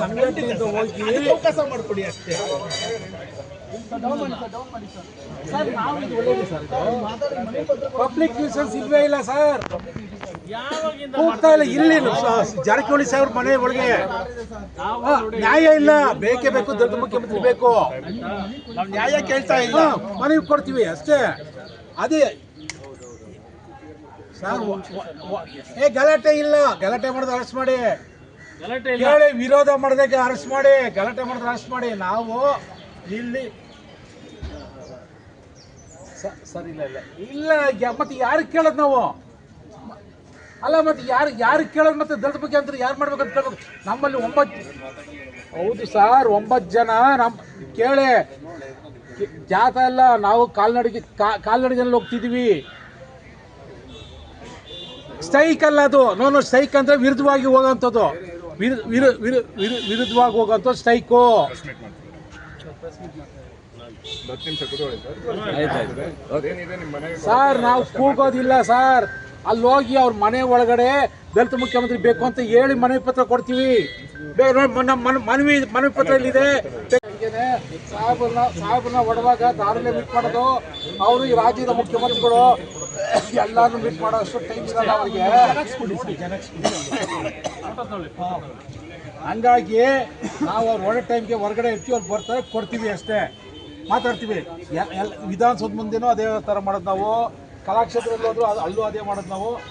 ಸಂಘಟನೆಯಿಂದ ಹೋಗಿ ಅವಕಾಶ ಮಾಡಿಕೊಡಿ ಅಷ್ಟೇ. ಪಬ್ಲಿಕ್ ನ್ಯೂಸೆನ್ಸ್ ಇಲ್ವೇ ಇಲ್ಲ ಸರ್, ಹೋಗ್ತಾ ಇಲ್ಲ. ಇಲ್ಲಿ ಜಾರಕಿಹೊಳಿ ಸಾಹೇಬ್ರ ಮನೆ ಒಳಗೆ ನ್ಯಾಯ ಇಲ್ಲ, ಬೇಕೇ ಬೇಕು, ದಲಿತ ಮುಖ್ಯಮಂತ್ರಿ ಬೇಕು. ನ್ಯಾಯ ಕೇಳ್ತಾ ಇಲ್ಲ, ಮನವಿ ಕೊಡ್ತೀವಿ ಅಷ್ಟೇ. ಅದೇ ಸರ್, ಗಲಾಟೆ ಇಲ್ಲ, ಗಲಾಟೆ ಮಾಡಿದ್ರೆ ಅರೆಸ್ಟ್ ಮಾಡಿ, ಹೇಳಿ ವಿರೋಧ ಮಾಡಿದಾಗ ಅರೆಸ್ಟ್ ಮಾಡಿ, ಗಲಾಟೆ ಮಾಡಿದ್ರೆ ಅರೆಸ್ಟ್ ಮಾಡಿ. ನಾವು ಇಲ್ಲಿ ಸರ್ ಇಲ್ಲ ಇಲ್ಲ ಇಲ್ಲ, ಮತ್ತೆ ಯಾರಿಗೆ ಕೇಳೋದು ನಾವು? ಅಲ್ಲ ಮತ್ತೆ ಯಾರಿಗೆ ಕೇಳೋದು? ಮತ್ತೆ ದಲಿತ ಮುಖ್ಯಮಂತ್ರಿ ಯಾರು ಮಾಡ್ಬೇಕಂತ ಕೇಳ್ಬೇಕು. ನಮ್ಮಲ್ಲಿ 9, ಹೌದು ಸರ್, 9 ಜನ ಕೇಳಿ ಜಾತ ಎಲ್ಲ ನಾವು ಕಾಲ್ನಡಿಗೆನಲ್ಲಿ ಹೋಗ್ತಿದೀವಿ. ಸ್ಟ್ರೈಕ್ ಅಲ್ಲ ಅದು, ನೋನು ಸ್ಟ್ರೈಕ್ ಅಂದ್ರೆ ವಿರುದ್ಧವಾಗಿ ಹೋಗೋಂಥದ್ದು, ವಿರುದ್ಧವಾಗಿ ಹೋಗೋಂಥ ಸ್ಟ್ರೈಕು. ಸರ್ ನಾವು ಕೂಗೋದಿಲ್ಲ ಸರ್, ಅಲ್ಲಿ ಹೋಗಿ ಅವ್ರ ಮನೆ ಒಳಗಡೆ ದಲಿತ ಮುಖ್ಯಮಂತ್ರಿ ಬೇಕು ಅಂತ ಹೇಳಿ ಮನವಿ ಪತ್ರ ಕೊಡ್ತೀವಿ. ಮನವಿ ಪತ್ರ ಇಲ್ಲಿದೆ. ಸಾಹೇಬ್ರನ್ನ ಹೊಡೆದಾಗ ದಾರಿಲೆ ಮೀಟ್ ಮಾಡೋದು, ಅವರು ಈ ರಾಜ್ಯದ ಮುಖ್ಯಮಂತ್ರಿಗಳು ಎಲ್ಲಾರು ಮೀಟ್ ಮಾಡೋ ಅಷ್ಟು ಟೈಮ್ ಇರಲ್ಲ ಅವರಿಗೆ. ಹಂಗಾಗಿ ನಾವು ಅವ್ರು ಒಳ್ಳೆ ಟೈಮ್ಗೆ ಹೊರಗಡೆ ಇರ್ತೀವಿ, ಅವ್ರು ಬರ್ತಾರೆ, ಕೊಡ್ತೀವಿ ಅಷ್ಟೇ, ಮಾತಾಡ್ತೀವಿ. ವಿಧಾನಸೌಧ ಮುಂದೆನೂ ಅದೇ ಥರ ಮಾಡೋದು ನಾವು, ಕಲಾಕ್ಷೇತ್ರದಲ್ಲಿ ಹೋದ್ರು ಅಲ್ಲೂ ಅದೇ ಮಾಡೋದು ನಾವು.